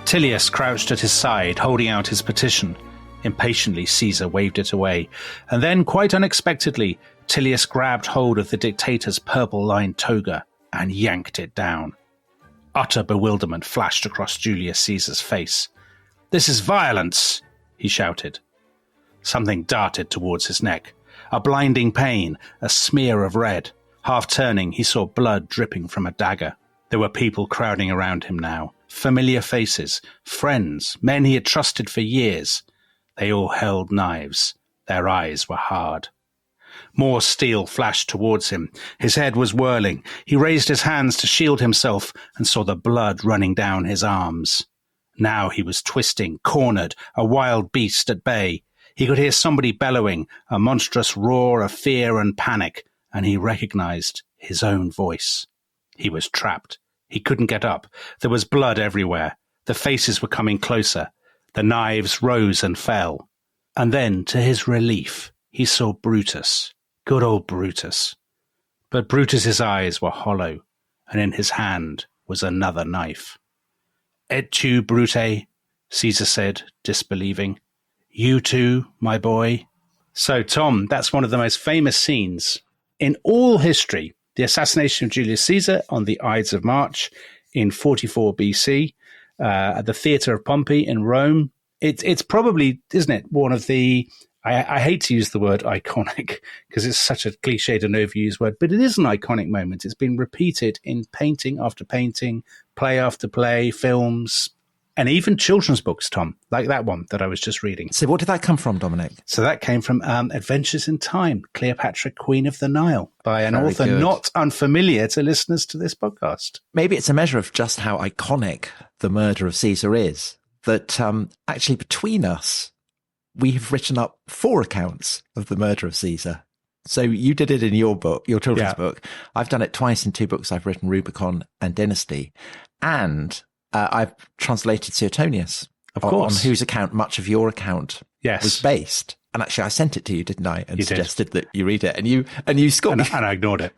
Tullius crouched at his side, holding out his petition. Impatiently, Caesar waved it away, and then, quite unexpectedly, Tullius grabbed hold of the dictator's purple-lined toga and yanked it down. Utter bewilderment flashed across Julius Caesar's face. "This is violence!" he shouted. Something darted towards his neck. A blinding pain, a smear of red. Half turning, he saw blood dripping from a dagger. There were people crowding around him now. Familiar faces, friends, men he had trusted for years. They all held knives. Their eyes were hard. More steel flashed towards him. His head was whirling. He raised his hands to shield himself and saw the blood running down his arms. Now he was twisting, cornered, a wild beast at bay. He could hear somebody bellowing, a monstrous roar of fear and panic, and he recognized his own voice. He was trapped. He couldn't get up. There was blood everywhere. The faces were coming closer. The knives rose and fell. And then, to his relief, he saw Brutus. Good old Brutus. But Brutus's eyes were hollow, and in his hand was another knife. "Et tu, Brute?" Caesar said, disbelieving. "You too, my boy?" So, Tom, that's one of the most famous scenes in all history. The assassination of Julius Caesar on the Ides of March in 44 BC at the Theatre of Pompey in Rome. It's probably, isn't it, one of the, I hate to use the word iconic because it's such a cliched and overused word, but it is an iconic moment. It's been repeated in painting after painting, play after play, films, and even children's books, Tom, like that one that I was just reading. So what did that come from, Dominic? So that came from Adventures in Time, Cleopatra, Queen of the Nile, by an author not unfamiliar to listeners to this podcast. Maybe it's a measure of just how iconic the murder of Caesar is, that actually between us, we have written up 4 accounts of the murder of Caesar. So you did it in your book, your children's book. I've done it twice in 2 books I've written, Rubicon and Dynasty. And I've translated Suetonius, of course, on whose account much of your account was based. And actually, I sent it to you, didn't I? And suggested that you read it, and you scored me. And I ignored it.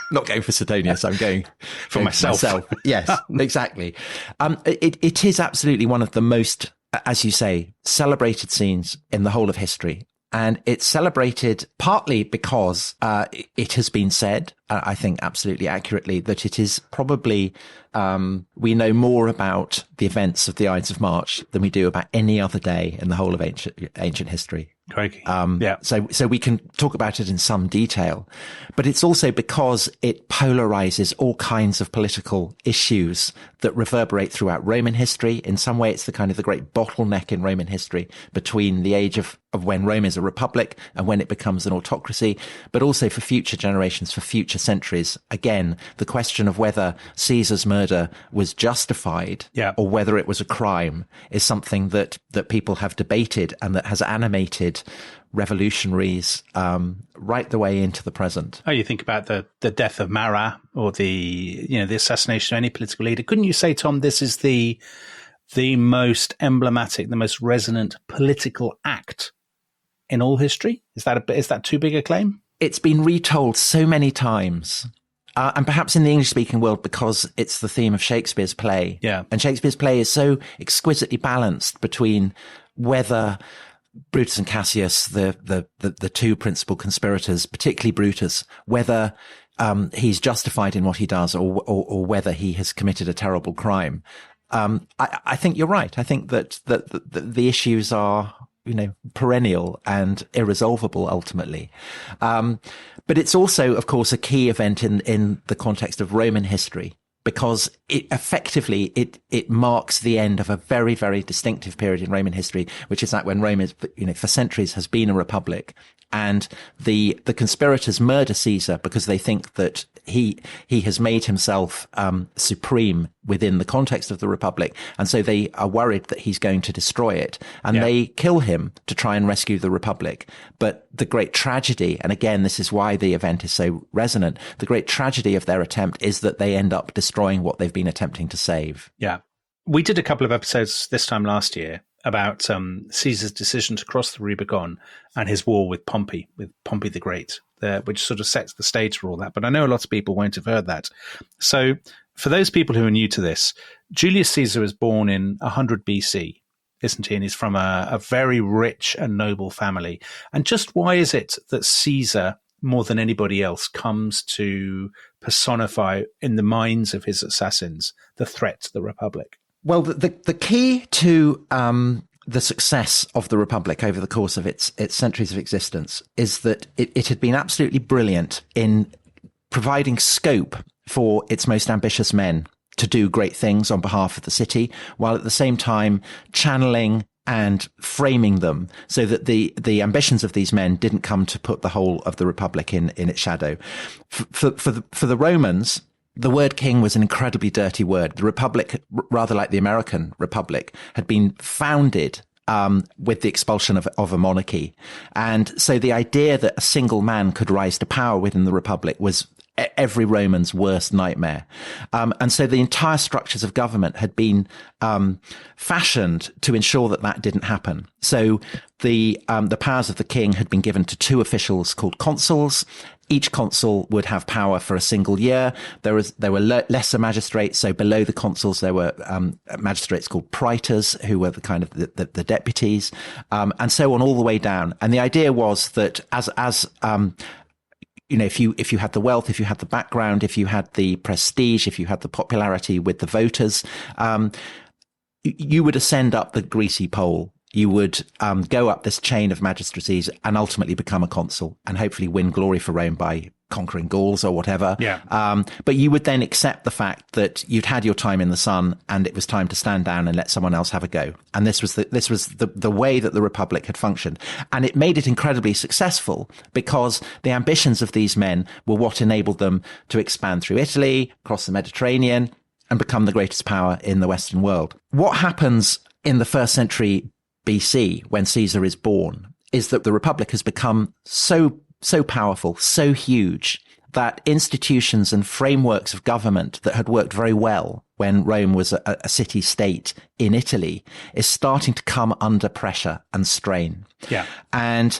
Not going for Suetonius, I'm going for myself. Yes, exactly. It is absolutely one of the most, as you say, celebrated scenes in the whole of history. And it's celebrated partly because it has been said, I think absolutely accurately, that it is probably, we know more about the events of the Ides of March than we do about any other day in the whole of ancient history. Crikey. So we can talk about it in some detail, but it's also because it polarizes all kinds of political issues that reverberate throughout Roman history. In some way, it's the kind of the great bottleneck in Roman history between the age of when Rome is a republic and when it becomes an autocracy, but also for future generations, for future centuries. Again, the question of whether Caesar's murder was justified or whether it was a crime is something that people have debated and that has animated revolutionaries right the way into the present. Oh, you think about the death of Marat or the assassination of any political leader. Couldn't you say, Tom, this is the most emblematic, the most resonant political act in all history? Is that too big a claim? It's been retold so many times. And perhaps in the English-speaking world, because it's the theme of Shakespeare's play. Yeah. And Shakespeare's play is so exquisitely balanced between whether Brutus and Cassius, the 2 principal conspirators, particularly Brutus, whether he's justified in what he does or whether he has committed a terrible crime. I think you're right. I think that the issues are, perennial and irresolvable ultimately. But it's also, of course, a key event in the context of Roman history, because it effectively, it marks the end of a very, very distinctive period in Roman history, which is that when Rome is, for centuries has been a republic, and the conspirators murder Caesar because they think that he has made himself supreme within the context of the republic, and so they are worried that he's going to destroy it, and they kill him to try and rescue the republic. But the great tragedy, and again, this is why the event is so resonant, the great tragedy of their attempt is that they end up destroying what they've been attempting to save. Yeah. We did a couple of episodes this time last year about Caesar's decision to cross the Rubicon and his war with Pompey the Great, which sort of sets the stage for all that. But I know a lot of people won't have heard that. So For those people who are new to this, Julius Caesar was born in 100 BC, isn't he? And he's from a very rich and noble family. And just why is it that Caesar, more than anybody else, comes to personify in the minds of his assassins the threat to the Republic? Well, the key to the success of the Republic over the course of its centuries of existence is that it had been absolutely brilliant in providing scope for its most ambitious men to do great things on behalf of the city, while at the same time channeling and framing them so that the ambitions of these men didn't come to put the whole of the Republic in its shadow. For the Romans, the word king was an incredibly dirty word. The Republic, rather like the American Republic, had been founded with the expulsion of a monarchy. And so the idea that a single man could rise to power within the Republic was every Roman's worst nightmare. And so the entire structures of government had been fashioned to ensure that didn't happen. So the powers of the king had been given to two officials called consuls. Each consul would have power for a single year. There were lesser magistrates. So below the consuls, there were magistrates called praetors, who were the kind of the deputies, and so on all the way down. And the idea was that if you had the wealth, if you had the background, if you had the prestige, if you had the popularity with the voters, you would ascend up the greasy pole. You would go up this chain of magistracies and ultimately become a consul and hopefully win glory for Rome by conquering Gauls or whatever. Yeah. But you would then accept the fact that you'd had your time in the sun and it was time to stand down and let someone else have a go. And this was the way that the Republic had functioned. And it made it incredibly successful because the ambitions of these men were what enabled them to expand through Italy, across the Mediterranean, and become the greatest power in the Western world. What happens in the first century BC when Caesar is born is that the Republic has become so powerful, so huge, that institutions and frameworks of government that had worked very well when Rome was a city-state in Italy is starting to come under pressure and strain. Yeah. And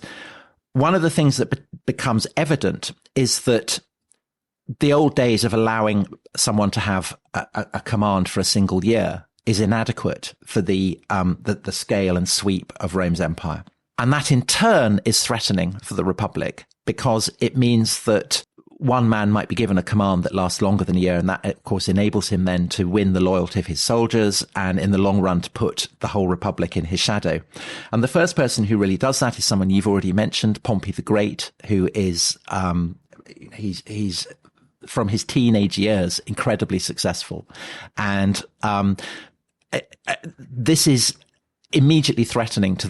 one of the things that becomes evident is that the old days of allowing someone to have a command for a single year is inadequate for the scale and sweep of Rome's empire. And that in turn is threatening for the Republic because it means that one man might be given a command that lasts longer than a year. And that, of course, enables him then to win the loyalty of his soldiers and in the long run to put the whole Republic in his shadow. And the first person who really does that is someone you've already mentioned, Pompey the Great, who is, he's from his teenage years, incredibly successful. And, this is immediately threatening to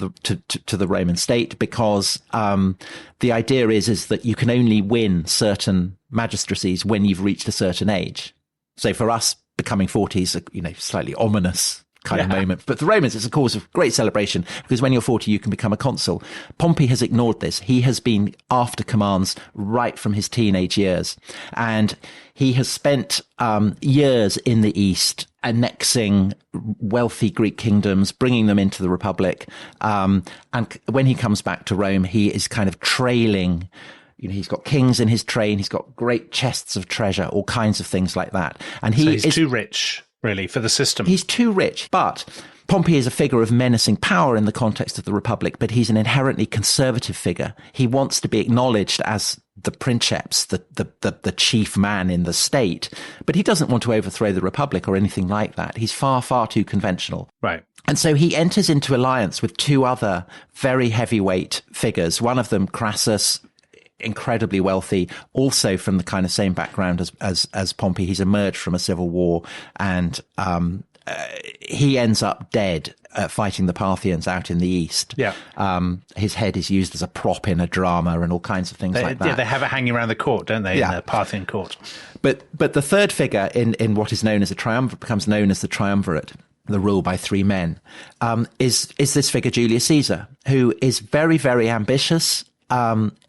the Roman state because the idea is that you can only win certain magistracies when you've reached a certain age. So for us, becoming 40 is a slightly ominous kind of moment. But for the Romans, it's a cause of great celebration because when you're 40, you can become a consul. Pompey has ignored this. He has been after commands right from his teenage years. And he has spent years in the East annexing wealthy Greek kingdoms, bringing them into the Republic. And when he comes back to Rome, he is kind of trailing. He's got kings in his train. He's got great chests of treasure, all kinds of things like that. And he's too rich, really, for the system. He's too rich. But Pompey is a figure of menacing power in the context of the Republic, but he's an inherently conservative figure. He wants to be acknowledged as the princeps, the chief man in the state, but he doesn't want to overthrow the Republic or anything like that. He's far, far too conventional. Right. And so he enters into alliance with two other very heavyweight figures. One of them, Crassus, incredibly wealthy, also from the kind of same background as Pompey. He's emerged from a civil war and he ends up dead fighting the Parthians out in the east. Yeah. His head is used as a prop in a drama and all kinds of things like that. Yeah, they have it hanging around the court, don't they, in the Parthian court? But the third figure in what is known as a triumvirate becomes known as the Triumvirate, the rule by three men, is this figure Julius Caesar, who is very, very ambitious.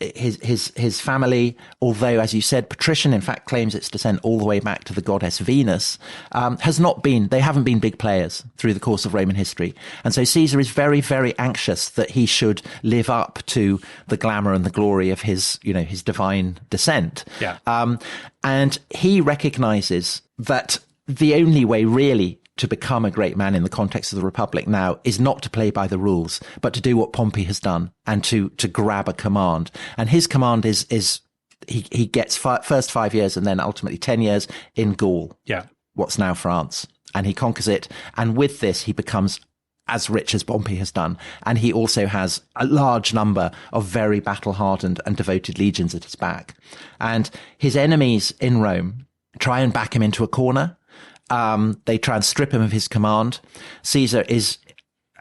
His family, although, as you said, patrician, in fact, claims its descent all the way back to the goddess Venus, they haven't been big players through the course of Roman history. And so Caesar is very, very anxious that he should live up to the glamour and the glory of his divine descent. Yeah. And he recognizes that the only way really to become a great man in the context of the Republic now is not to play by the rules, but to do what Pompey has done and to grab a command. And his command is he gets first 5 years and then ultimately 10 years in Gaul. Yeah. What's now France. And he conquers it. And with this, he becomes as rich as Pompey has done. And he also has a large number of very battle-hardened and devoted legions at his back. And his enemies in Rome try and back him into a corner. They try and strip him of his command. Caesar is,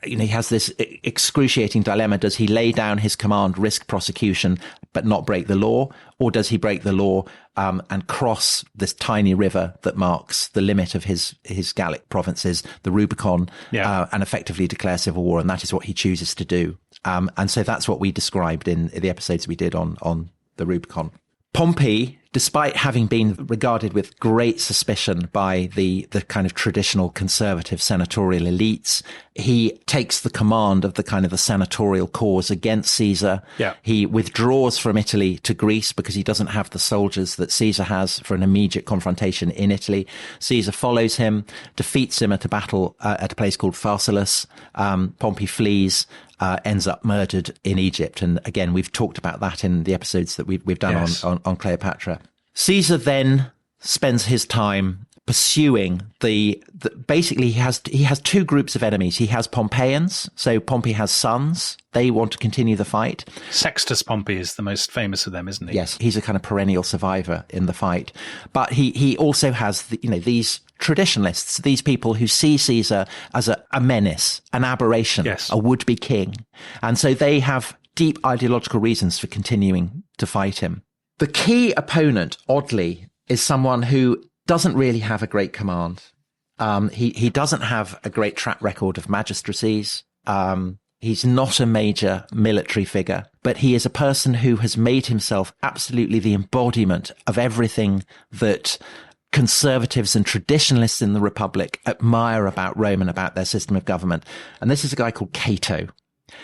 he has this excruciating dilemma. Does he lay down his command, risk prosecution, but not break the law? Or does he break the law and cross this tiny river that marks the limit of his Gallic provinces, the Rubicon, and effectively declare civil war? And that is what he chooses to do. And so that's what we described in the episodes we did on the Rubicon. Pompey, despite having been regarded with great suspicion by the kind of traditional conservative senatorial elites, he takes the command of the senatorial cause against Caesar. Yeah. He withdraws from Italy to Greece because he doesn't have the soldiers that Caesar has for an immediate confrontation in Italy. Caesar follows him, defeats him at a battle at a place called Pharsalus. Pompey flees. Ends up murdered in Egypt. And again, we've talked about that in the episodes that we've done on Cleopatra. Caesar then spends his time pursuing basically he has two groups of enemies. He has Pompeians. So Pompey has sons. They want to continue the fight. Sextus Pompey is the most famous of them, isn't he? Yes. He's a kind of perennial survivor in the fight. But he also has, these traditionalists, these people who see Caesar as a menace, an aberration, a would-be king. And so they have deep ideological reasons for continuing to fight him. The key opponent, oddly, is someone who doesn't really have a great command. He doesn't have a great track record of magistracies. He's not a major military figure, but he is a person who has made himself absolutely the embodiment of everything that conservatives and traditionalists in the Republic admire about Rome and about their system of government. And this is a guy called Cato.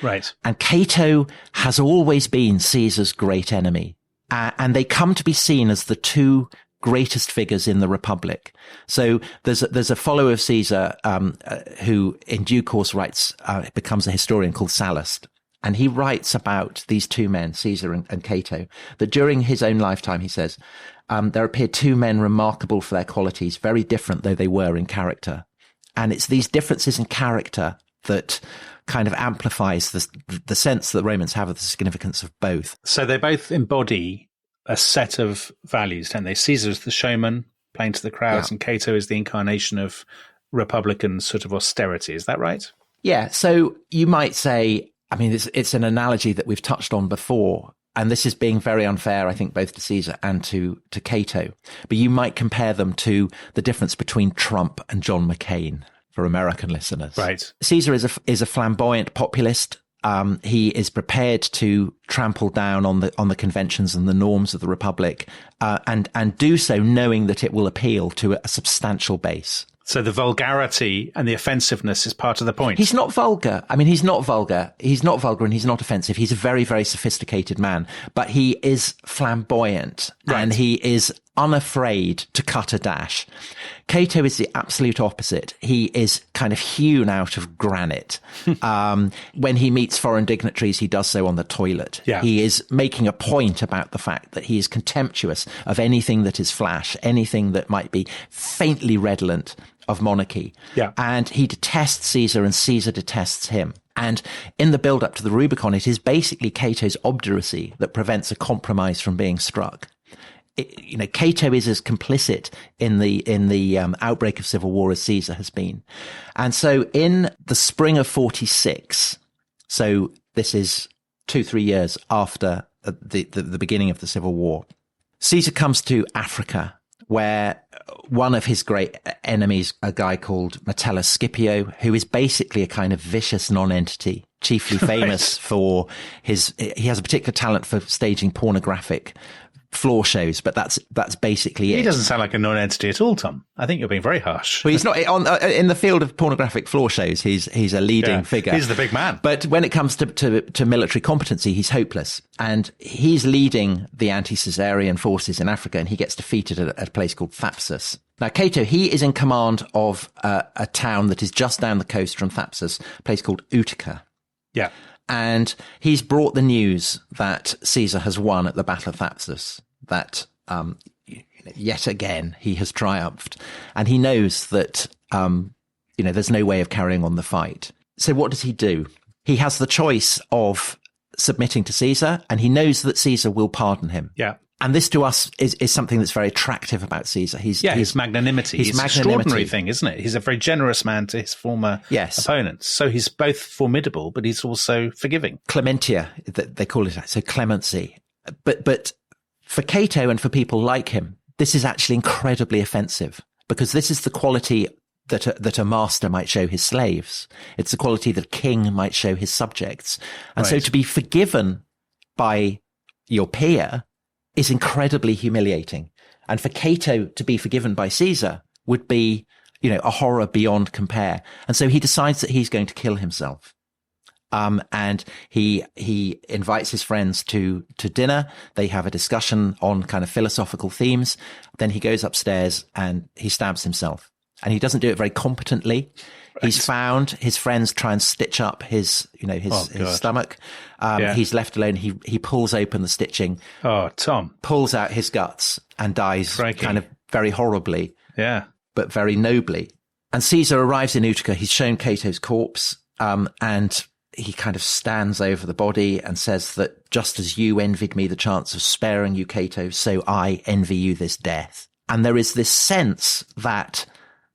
Right. And Cato has always been Caesar's great enemy. And they come to be seen as the two greatest figures in the Republic. So there's a follower of Caesar who in due course becomes a historian called Sallust. And he writes about these two men, Caesar and Cato, that during his own lifetime, he says, there appeared two men remarkable for their qualities, very different though they were in character. And it's these differences in character that kind of amplifies the sense that Romans have of the significance of both. So they both embody a set of values, don't they? Caesar is the showman, playing to the crowds, and Cato is the incarnation of Republican sort of austerity. Is that right? Yeah. So you might say, it's an analogy that we've touched on before, and this is being very unfair, I think, both to Caesar and to Cato. But you might compare them to the difference between Trump and John McCain for American listeners. Right. Caesar is a flamboyant populist. He is prepared to trample down on the conventions and the norms of the Republic, and do so knowing that it will appeal to a substantial base. So the vulgarity and the offensiveness is part of the point. He's not vulgar. He's not vulgar. He's not vulgar and he's not offensive. He's a very, very sophisticated man, but he is flamboyant and he is unafraid to cut a dash. Cato is the absolute opposite. He is kind of hewn out of granite. When he meets foreign dignitaries, he does so on the toilet. Yeah. He is making a point about the fact that he is contemptuous of anything that is flash, anything that might be faintly redolent of monarchy. Yeah. And he detests Caesar and Caesar detests him. And in the build up to the Rubicon, it is basically Cato's obduracy that prevents a compromise from being struck. Cato is as complicit in the outbreak of civil war as Caesar has been. And so in the spring of 46, so this is 2-3 years after the beginning of the civil war, Caesar comes to Africa, where one of his great enemies, a guy called Metellus Scipio, who is basically a kind of vicious non-entity, chiefly famous for he has a particular talent for staging pornographic floor shows, but that's basically it. He doesn't sound like a non-entity at all, Tom. I think you're being very harsh. Well, he's not in the field of pornographic floor shows. He's a leading figure. He's the big man. But when it comes to military competency, he's hopeless. And he's leading the anti-Caesarian forces in Africa, and he gets defeated at a place called Thapsus. Now, Cato, he is in command of a town that is just down the coast from Thapsus, a place called Utica. Yeah. And he's brought the news that Caesar has won at the Battle of Thapsus, that yet again he has triumphed. And he knows that, there's no way of carrying on the fight. So what does he do? He has the choice of submitting to Caesar, and he knows that Caesar will pardon him. Yeah. And this to us is something that's very attractive about Caesar. His magnanimity. It's an extraordinary thing, isn't it? He's a very generous man to his former opponents. So he's both formidable, but he's also forgiving. Clementia, they call it that. So clemency. But for Cato and for people like him, this is actually incredibly offensive, because this is the quality that a master might show his slaves. It's the quality that a king might show his subjects. And so to be forgiven by your peer is incredibly humiliating. And for Cato to be forgiven by Caesar would be, a horror beyond compare. And so he decides that he's going to kill himself. And he invites his friends to dinner. They have a discussion on kind of philosophical themes. Then he goes upstairs and he stabs himself. And he doesn't do it very competently. Right. He's found. His friends try and stitch up his stomach. He's left alone. He pulls open the stitching. Oh, Tom. Pulls out his guts and dies kind of very horribly. Yeah. But very nobly. And Caesar arrives in Utica. He's shown Cato's corpse. And he kind of stands over the body and says that just as you envied me the chance of sparing you, Cato, so I envy you this death. And there is this sense that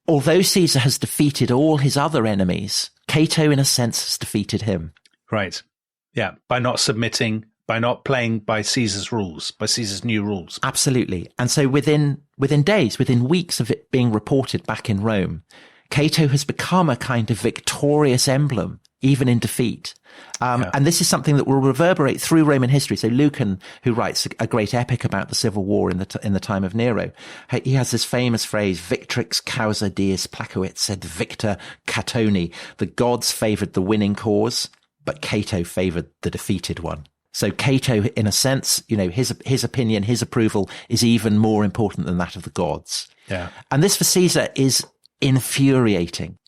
although Caesar has defeated all his other enemies, Cato, in a sense, has defeated him. Right. Yeah. By not submitting, by not playing by Caesar's rules, by Caesar's new rules. Absolutely. And so within days, within weeks of it being reported back in Rome, Cato has become a kind of victorious emblem, even in defeat. And this is something that will reverberate through Roman history. So Lucan, who writes a great epic about the civil war in the time of Nero, he has this famous phrase, victrix causa dies placuit sed victor Catoni. The gods favored the winning cause, but Cato favored the defeated one. So Cato, in a sense, his opinion, his approval is even more important than that of the gods. Yeah. And this for Caesar is infuriating.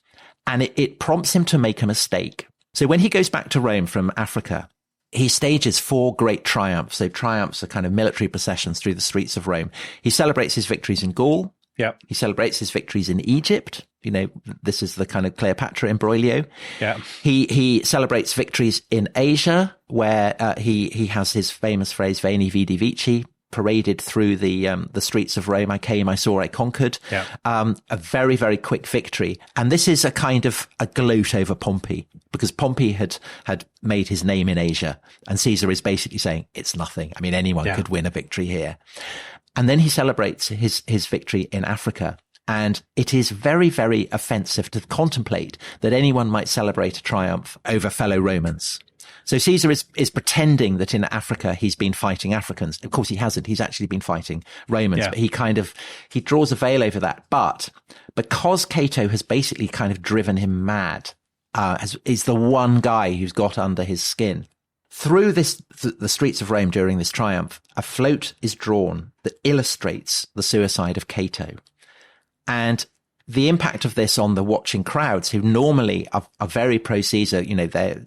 And it prompts him to make a mistake. So when he goes back to Rome from Africa, he stages 4 great triumphs. So triumphs are kind of military processions through the streets of Rome. He celebrates his victories in Gaul. Yeah. He celebrates his victories in Egypt. This is the kind of Cleopatra imbroglio. Yeah. He celebrates victories in Asia, where he has his famous phrase, Veni Vidi Vici, paraded through the streets of Rome. I came, I saw, I conquered. Yeah. A very, very quick victory. And this is a kind of a gloat over Pompey, because Pompey had made his name in Asia. And Caesar is basically saying, it's nothing. I mean, anyone could win a victory here. And then he celebrates his victory in Africa. And it is very, very offensive to contemplate that anyone might celebrate a triumph over fellow Romans. So Caesar is pretending that in Africa he's been fighting Africans. Of course he hasn't. He's actually been fighting Romans, but he draws a veil over that. But because Cato has basically kind of driven him mad, is the one guy who's got under his skin. Through the streets of Rome during this triumph, a float is drawn that illustrates the suicide of Cato. And the impact of this on the watching crowds, who normally are very pro-Caesar,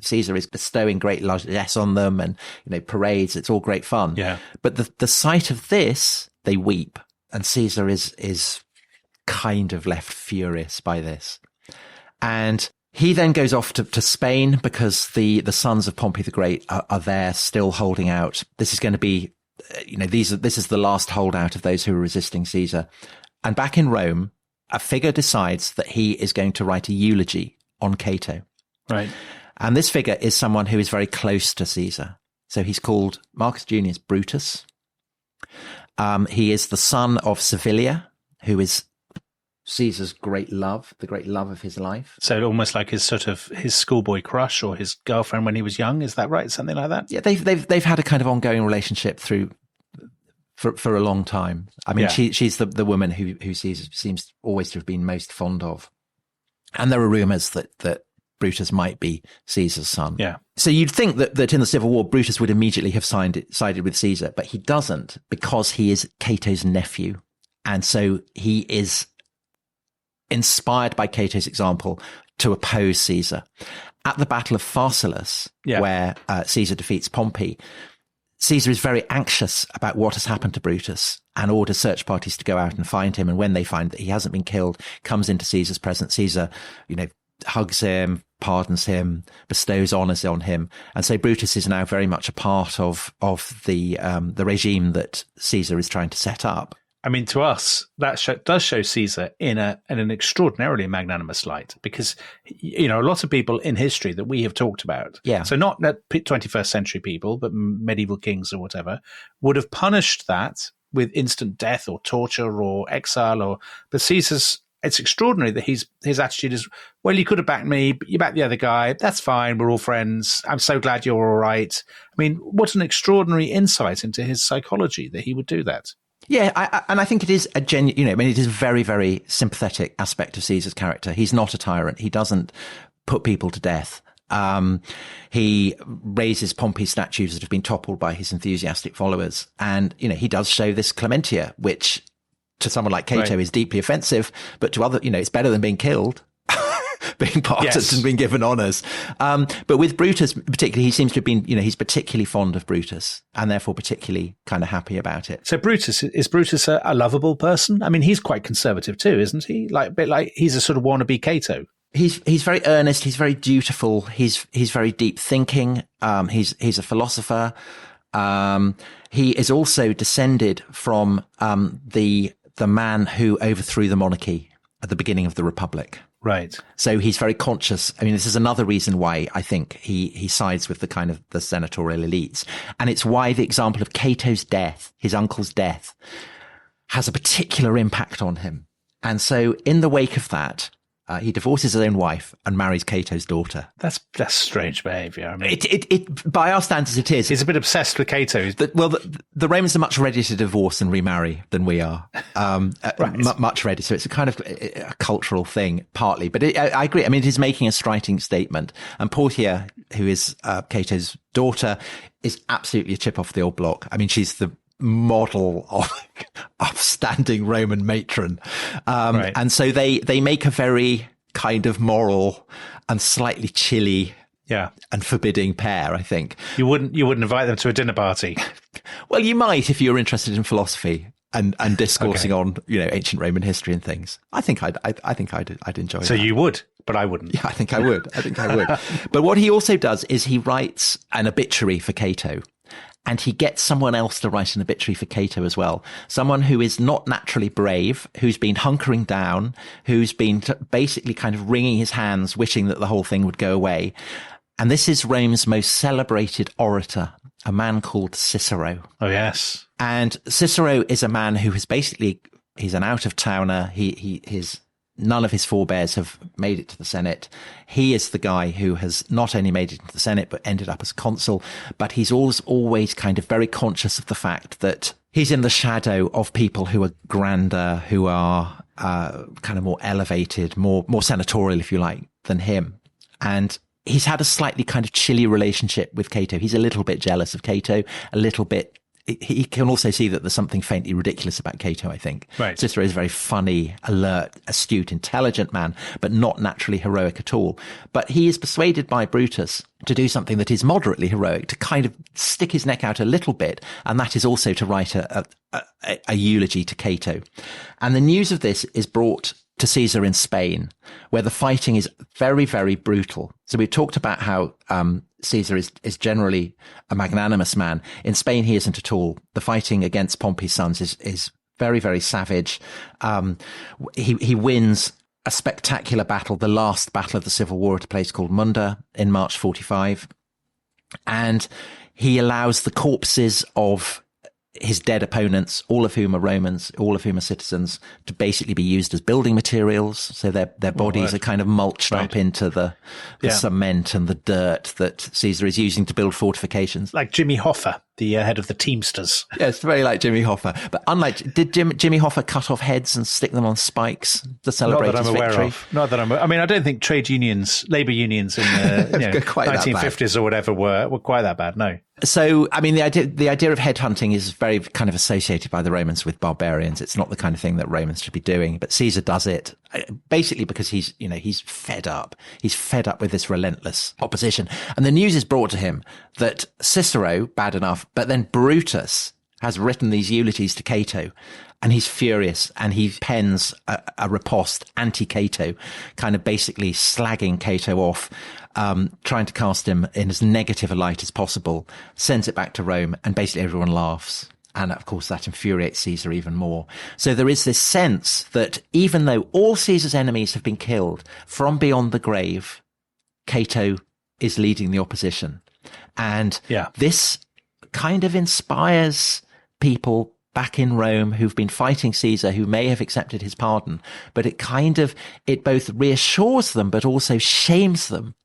Caesar is bestowing great largesse on them and, parades. It's all great fun. Yeah. But the sight of this, they weep. And Caesar is kind of left furious by this. And he then goes off to Spain, because the sons of Pompey the Great are there still holding out. This is going to be, this is the last holdout of those who are resisting Caesar. And back in Rome, a figure decides that he is going to write a eulogy on Cato. Right. And this figure is someone who is very close to Caesar. So he's called Marcus Junius Brutus. He is the son of Servilia, who is Caesar's great love, the great love of his life. So almost like his schoolboy crush or his girlfriend when he was young. Is that right? Something like that? Yeah, they've had a kind of ongoing relationship for a long time. I mean, she's the woman who Caesar seems always to have been most fond of. And there are rumors that Brutus might be Caesar's son. Yeah. So you'd think that in the Civil War, Brutus would immediately have sided with Caesar, but he doesn't, because he is Cato's nephew. And so he is inspired by Cato's example, to oppose Caesar. At the Battle of Pharsalus, where Caesar defeats Pompey, Caesar is very anxious about what has happened to Brutus and orders search parties to go out and find him. And when they find that he hasn't been killed, comes into Caesar's presence. Caesar, hugs him, pardons him, bestows honours on him. And so Brutus is now very much a part of the regime that Caesar is trying to set up. I mean, to us, that does show Caesar in an extraordinarily magnanimous light, because, a lot of people in history that we have talked about, so not 21st century people, but medieval kings or whatever, would have punished that with instant death or torture or exile. But Caesar's, it's extraordinary that his attitude is, well, you could have backed me, but you backed the other guy. That's fine. We're all friends. I'm so glad you're all right. I mean, what an extraordinary insight into his psychology that he would do that. Yeah, I think it is a genuine, it is a very, very sympathetic aspect of Caesar's character. He's not a tyrant. He doesn't put people to death. He raises Pompey's statues that have been toppled by his enthusiastic followers. And, he does show this clementia, which to someone like Cato is deeply offensive, but to other, it's better than being killed. Being pardoned and being given honours. But with Brutus particularly, he seems to have been, he's particularly fond of Brutus and therefore particularly kind of happy about it. So is Brutus a lovable person? I mean, he's quite conservative too, isn't he? A bit like he's a sort of wannabe Cato. He's very earnest. He's very dutiful. He's very deep thinking. He's a philosopher. He is also descended from the man who overthrew the monarchy at the beginning of the Republic. Right. So he's very conscious. I mean, this is another reason why I think he sides with the kind of the senatorial elites. And it's why the example of Cato's death, his uncle's death, has a particular impact on him. And so in the wake of that, he divorces his own wife and marries Cato's daughter. That's strange behaviour. I mean, it by our standards, it is. He's a bit obsessed with Cato. The Romans are much readier to divorce and remarry than we are. Much readier. So it's a kind of a cultural thing, partly. But I agree. I mean, it is making a striking statement. And Portia, who is Cato's daughter, is absolutely a chip off the old block. I mean, she's the model of upstanding Roman matron. And so they make a very kind of moral and slightly chilly and forbidding pair, I think. You wouldn't invite them to a dinner party? Well, you might if you're interested in philosophy and discoursing on, ancient Roman history and things. I think I'd enjoy that. So you would, but I wouldn't. Yeah, I think I would. But what he also does is he writes an obituary for Cato. And he gets someone else to write an obituary for Cato as well. Someone who is not naturally brave, who's been hunkering down, who's been basically kind of wringing his hands, wishing that the whole thing would go away. And this is Rome's most celebrated orator, a man called Cicero. Oh, yes. And Cicero is a man who he's an out-of-towner. None of his forebears have made it to the Senate. He is the guy who has not only made it to the Senate, but ended up as consul. But he's always kind of very conscious of the fact that he's in the shadow of people who are grander, who are kind of more elevated, more senatorial, if you like, than him. And he's had a slightly kind of chilly relationship with Cato. He's a little bit jealous of Cato, a little bit. He can also see that there's something faintly ridiculous about Cato, I think. Right. Cicero is a very funny, alert, astute, intelligent man, but not naturally heroic at all. But he is persuaded by Brutus to do something that is moderately heroic, to kind of stick his neck out a little bit, and that is also to write a eulogy to Cato. And the news of this is brought to Caesar in Spain, where the fighting is very, very brutal. So we've talked about how Caesar is generally a magnanimous man. In Spain, he isn't at all. The fighting against Pompey's sons is very, very savage. He wins a spectacular battle, the last battle of the Civil War at a place called Munda in March 45. And he allows the corpses of his dead opponents, all of whom are Romans, all of whom are citizens, to basically be used as building materials. So their bodies are kind of mulched up into the cement and the dirt that Caesar is using to build fortifications. Like Jimmy Hoffa the head of the Teamsters. Yeah, it's very like Jimmy Hoffa. But unlike, did Jimmy Hoffa cut off heads and stick them on spikes to celebrate his victory? Not that I'm aware of. I mean, I don't think trade unions, labour unions in the 1950s or whatever were quite that bad, no. So, I mean, the idea of headhunting is very kind of associated by the Romans with barbarians. It's not the kind of thing that Romans should be doing, but Caesar does it basically because he's fed up. He's fed up with this relentless opposition. And the news is brought to him that Cicero, bad enough, but then Brutus has written these eulogies to Cato, and he's furious, and he pens a riposte anti-Cato, kind of basically slagging Cato off, trying to cast him in as negative a light as possible, sends it back to Rome, and basically everyone laughs. And of course, that infuriates Caesar even more. So there is this sense that even though all Caesar's enemies have been killed, from beyond the grave, Cato is leading the opposition. And this kind of inspires people back in Rome who've been fighting Caesar, who may have accepted his pardon, but it both reassures them, but also shames them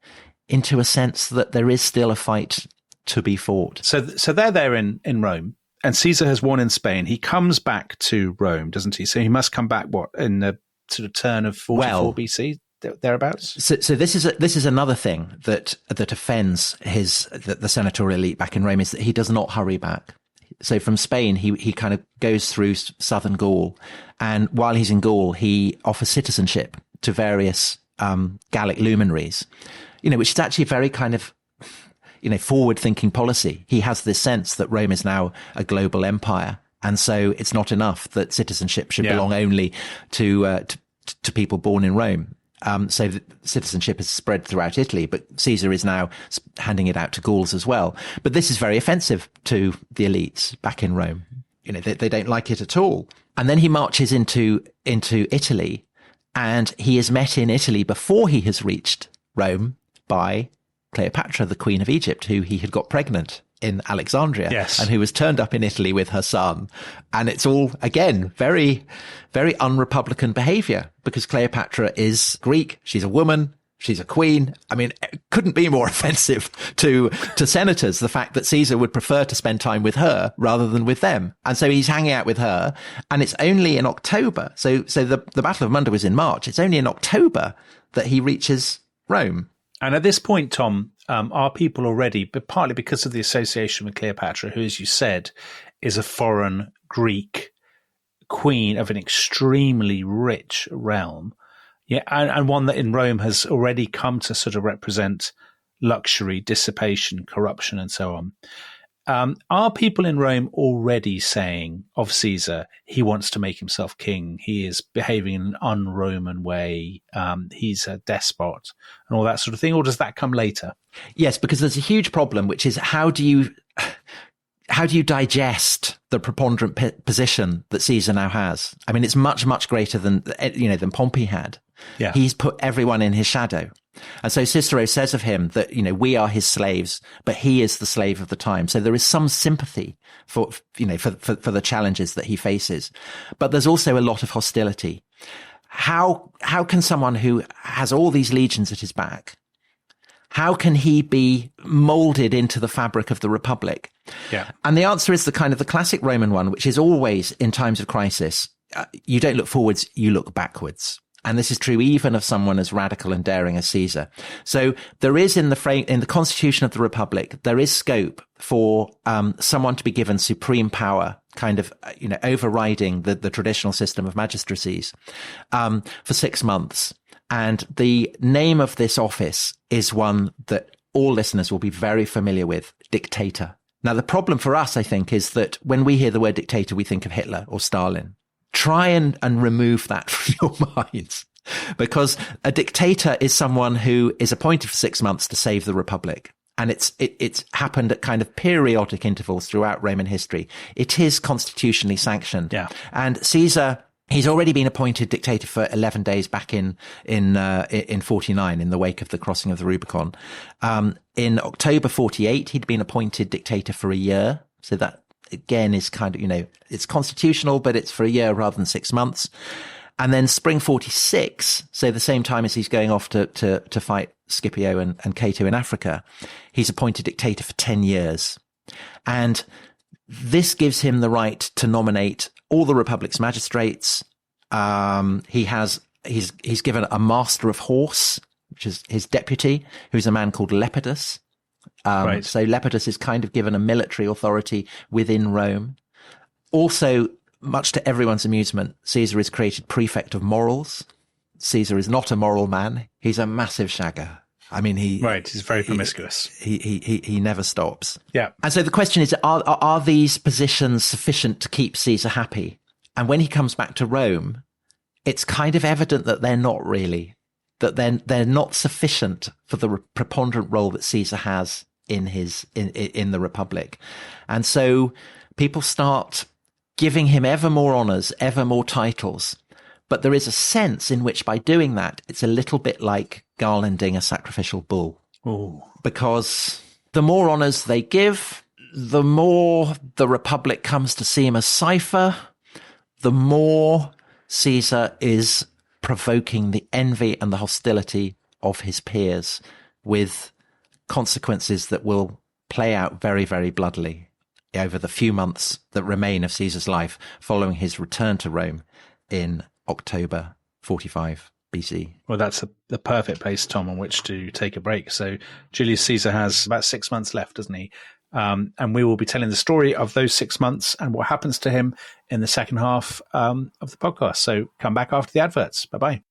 into a sense that there is still a fight to be fought. So they're there in Rome, and Caesar has won in Spain. He comes back to Rome, doesn't he? So he must come back, in the sort of turn of 44 BC? Thereabouts. So this is another thing that offends the senatorial elite back in Rome, is that he does not hurry back. So from Spain, he kind of goes through southern Gaul, and while he's in Gaul, he offers citizenship to various Gallic luminaries, which is actually a very kind of forward-thinking policy. He has this sense that Rome is now a global empire, and so it's not enough that citizenship should belong only to people born in Rome. So the citizenship is spread throughout Italy, but Caesar is now handing it out to Gauls as well. But this is very offensive to the elites back in Rome. They don't like it at all. And then he marches into Italy, and he is met in Italy before he has reached Rome by Cleopatra, the Queen of Egypt, who he had got pregnant in Alexandria, and who was turned up in Italy with her son. And it's all, again, very, very unrepublican behavior, because Cleopatra is Greek. She's a woman. She's a queen. I mean, it couldn't be more offensive to senators, the fact that Caesar would prefer to spend time with her rather than with them. And so he's hanging out with her, and it's only in October. So the Battle of Munda was in March. It's only in October that he reaches Rome. And at this point, Tom, are people already, but partly because of the association with Cleopatra, who, as you said, is a foreign Greek queen of an extremely rich realm, and one that in Rome has already come to sort of represent luxury, dissipation, corruption, and so on. Are people in Rome already saying of Caesar, he wants to make himself king, he is behaving in an un-Roman way, he's a despot, and all that sort of thing? Or does that come later? Yes, because there's a huge problem, which is how do you digest the preponderant position that Caesar now has? I mean, it's much, much greater than Pompey had. Yeah. He's put everyone in his shadow. And so Cicero says of him that, we are his slaves, but he is the slave of the time. So there is some sympathy for the challenges that he faces. But there's also a lot of hostility. How can someone who has all these legions at his back, how can he be molded into the fabric of the Republic? Yeah. And the answer is the classic Roman one, which is always in times of crisis, you don't look forwards, you look backwards. And this is true even of someone as radical and daring as Caesar. So there is in the Constitution of the Republic, there is scope for someone to be given supreme power, overriding the traditional system of magistracies, for 6 months. And the name of this office is one that all listeners will be very familiar with: dictator. Now, the problem for us, I think, is that when we hear the word dictator, we think of Hitler or Stalin. Try and remove that from your minds, because a dictator is someone who is appointed for 6 months to save the Republic. And it's happened at kind of periodic intervals throughout Roman history. It is constitutionally sanctioned. Yeah. And Caesar, he's already been appointed dictator for 11 days back in 49, in the wake of the crossing of the Rubicon. In October 48, he'd been appointed dictator for a year. So that, again, is kind of, it's constitutional, but it's for a year rather than 6 months. And then spring 46, so the same time as he's going off to fight Scipio and Cato in Africa, he's appointed dictator for 10 years. And this gives him the right to nominate all the Republic's magistrates. He's given a master of horse, which is his deputy, who's a man called Lepidus. Right. So Lepidus is kind of given a military authority within Rome. Also, much to everyone's amusement, Caesar is created prefect of morals. Caesar is not a moral man. He's a massive shagger. I mean, he's very promiscuous. He never stops. Yeah. And so the question is, are these positions sufficient to keep Caesar happy? And when he comes back to Rome, it's kind of evident that they're not really, that they're not sufficient for the preponderant role that Caesar has in the Republic. And so people start giving him ever more honors, ever more titles. But there is a sense in which by doing that, it's a little bit like garlanding a sacrificial bull. Ooh. Because the more honors they give, the more the Republic comes to see him as cipher, the more Caesar is provoking the envy and the hostility of his peers, with consequences that will play out very, very bloodily over the few months that remain of Caesar's life following his return to Rome in October 45 BC. Well, that's the perfect place, Tom, on which to take a break. So Julius Caesar has about 6 months left, doesn't he? And we will be telling the story of those 6 months and what happens to him in the second half of the podcast. So come back after the adverts. Bye-bye.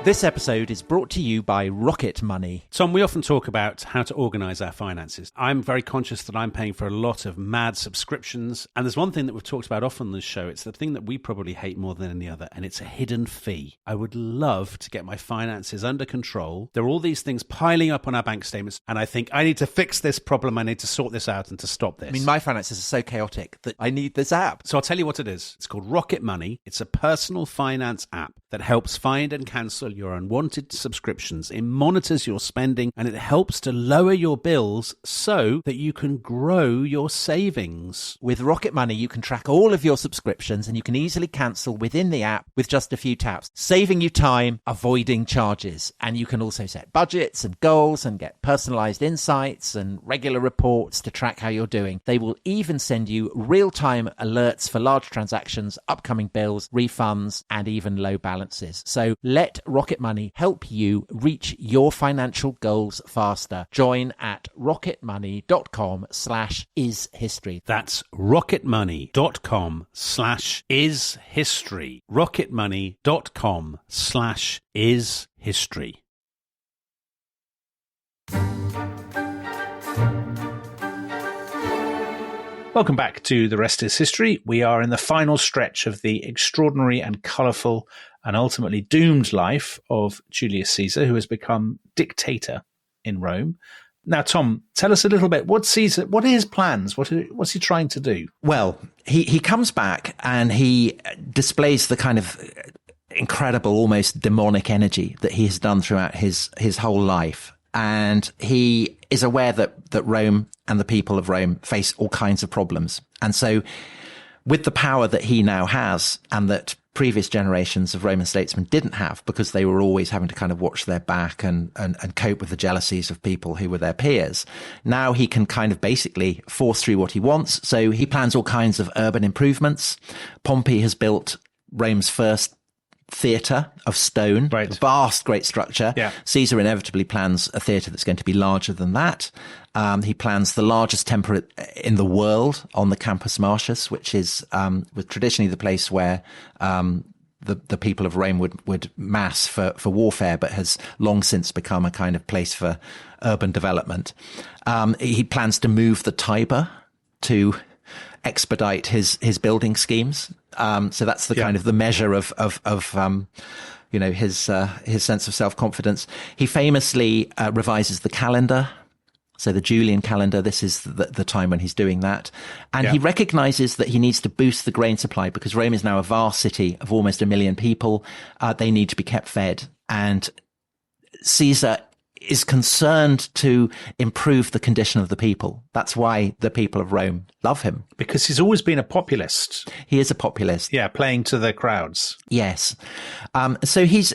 This episode is brought to you by Rocket Money. Tom, we often talk about how to organise our finances. I'm very conscious that I'm paying for a lot of mad subscriptions. And there's one thing that we've talked about often on this show. It's the thing that we probably hate more than any other, and it's a hidden fee. I would love to get my finances under control. There are all these things piling up on our bank statements, and I think I need to fix this problem. I need to sort this out and to stop this. I mean, my finances are so chaotic that I need this app. So I'll tell you what it is. It's called Rocket Money. It's a personal finance app that helps find and cancel your unwanted subscriptions. It monitors your spending and it helps to lower your bills so that you can grow your savings. With Rocket Money, you can track all of your subscriptions and you can easily cancel within the app with just a few taps, saving you time, avoiding charges. And you can also set budgets and goals and get personalized insights and regular reports to track how you're doing. They will even send you real-time alerts for large transactions, upcoming bills, refunds, and even low balances. So let Rocket Money help you reach your financial goals faster. Join at rocketmoney.com/ishistory. That's rocketmoney.com/ishistory. rocketmoney.com/ishistory. Welcome back to The Rest is History. We are in the final stretch of the extraordinary and colourful and ultimately doomed life of Julius Caesar, who has become dictator in Rome. Now, Tom, tell us a little bit. What are his plans? What's he trying to do? Well, he comes back and he displays the kind of incredible, almost demonic energy that he has done throughout his whole life. And he is aware that Rome and the people of Rome face all kinds of problems. And so with the power that he now has, and that previous generations of Roman statesmen didn't have, because they were always having to kind of watch their back and cope with the jealousies of people who were their peers, now he can kind of basically force through what he wants. So he plans all kinds of urban improvements. Pompey has built Rome's first theatre of stone, right. Vast, great structure. Yeah. Caesar inevitably plans a theatre that's going to be larger than that. He plans the largest temple in the world on the Campus Martius, which is traditionally the place where the people of Rome would mass for warfare, but has long since become a kind of place for urban development. He plans to move the Tiber to expedite his building schemes. So that's the kind of the measure of his sense of self-confidence. He famously revises the calendar. So the Julian calendar, this is the time when he's doing that. And he recognizes that he needs to boost the grain supply because Rome is now a vast city of almost 1 million people. They need to be kept fed. And Caesar is concerned to improve the condition of the people. That's why the people of Rome love him. Because he's always been a populist. He is a populist. Yeah, playing to the crowds. Yes. So he's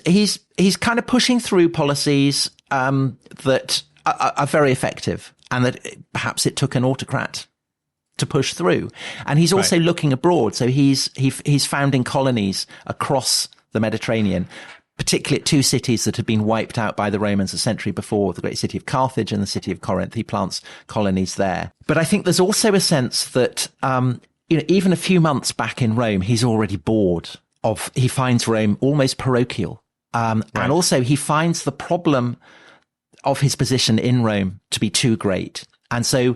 kind of pushing through policies that are very effective, and that perhaps it took an autocrat to push through. And he's also looking abroad. So he's founding colonies across the Mediterranean, particularly at two cities that had been wiped out by the Romans a century before, the great city of Carthage and the city of Corinth. He plants colonies there. But I think there's also a sense that, even a few months back in Rome, he's already bored he finds Rome almost parochial. And also he finds the problem of his position in Rome to be too great. And so,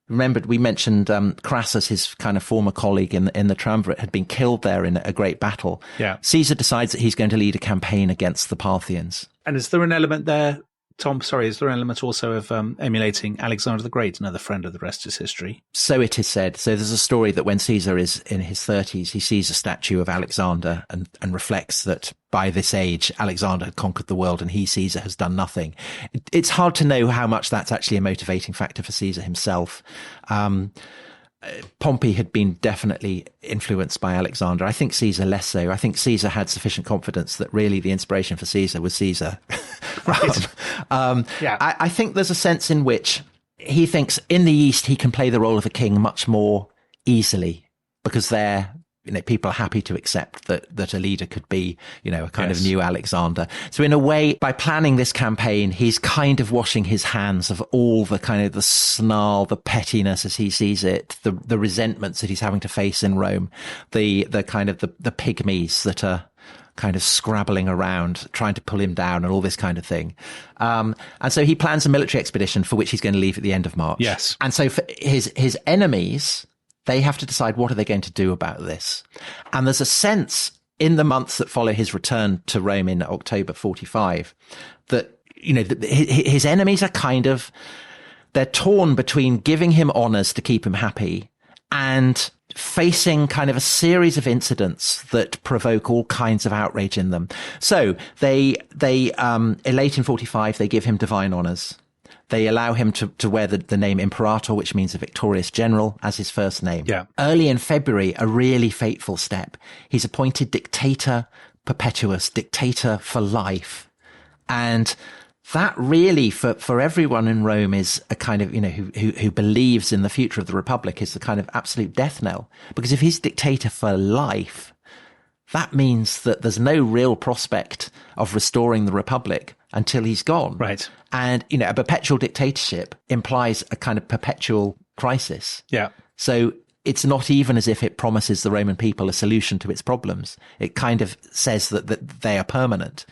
remember, we mentioned Crassus, his kind of former colleague in the Triumvirate, had been killed there in a great battle. Yeah. Caesar decides that he's going to lead a campaign against the Parthians. And is there an element there, Tom, is there an element also of emulating Alexander the Great, another friend of the rest is history? So it is said. So there's a story that when Caesar is in his 30s, he sees a statue of Alexander and reflects that by this age, Alexander had conquered the world and he, Caesar, has done nothing. It's hard to know how much that's actually a motivating factor for Caesar himself. Pompey had been definitely influenced by Alexander. I think Caesar less so. I think Caesar had sufficient confidence that really the inspiration for Caesar was Caesar. Right. I think there's a sense in which he thinks in the East he can play the role of a king much more easily because they're, people are happy to accept that a leader could be, a kind of new Alexander. So in a way, by planning this campaign, he's kind of washing his hands of all the kind of the snarl, the pettiness as he sees it, the resentments that he's having to face in Rome, the kind of the pygmies that are kind of scrabbling around, trying to pull him down and all this kind of thing. And so he plans a military expedition for which he's going to leave at the end of March. Yes. And so for his enemies, they have to decide what are they going to do about this. And there's a sense in the months that follow his return to Rome in October 45 that, his enemies are they're torn between giving him honors to keep him happy and facing kind of a series of incidents that provoke all kinds of outrage in them. So they elate in 45, they give him divine honors. They allow him to wear the name Imperator, which means a victorious general, as his first name. Yeah. Early in February, a really fateful step. He's appointed dictator perpetuus, dictator for life. And that really, for everyone in Rome, is a kind of, who believes in the future of the Republic, is the kind of absolute death knell. Because if he's dictator for life, that means that there's no real prospect of restoring the Republic until he's gone. Right. And, a perpetual dictatorship implies a kind of perpetual crisis. Yeah. So it's not even as if it promises the Roman people a solution to its problems. It kind of says that they are permanent.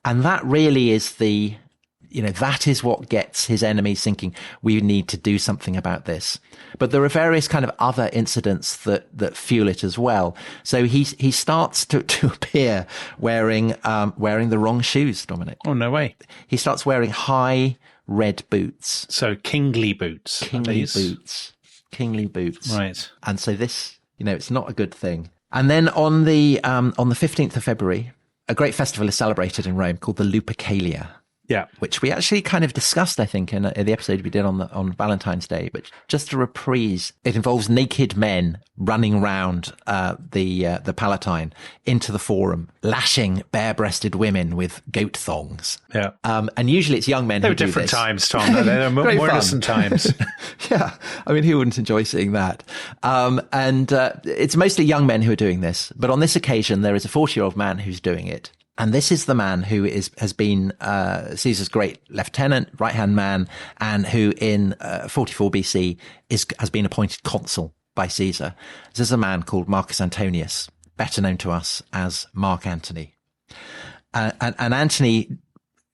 And that really is that is what gets his enemies thinking, we need to do something about this. But there are various kind of other incidents that fuel it as well. So he starts to appear wearing the wrong shoes, Dominic. Oh, no way. He starts wearing high red boots. So kingly boots. Kingly boots. Right. And so this, it's not a good thing. And then on the 15th of February, a great festival is celebrated in Rome called the Lupercalia. Yeah, which we actually kind of discussed, I think, in the episode we did on Valentine's Day. But just a reprise, it involves naked men running around the Palatine into the Forum, lashing bare-breasted women with goat thongs. Yeah, and usually it's young men. They who were different do this. times, Tom. They were more innocent times. Yeah, I mean, who wouldn't enjoy seeing that? And it's mostly young men who are doing this. But on this occasion, there is a 40-year-old man who's doing it. And this is the man who has been Caesar's great lieutenant, right-hand man, and who in 44 BC has been appointed consul by Caesar. This is a man called Marcus Antonius, better known to us as Mark Antony. And Antony,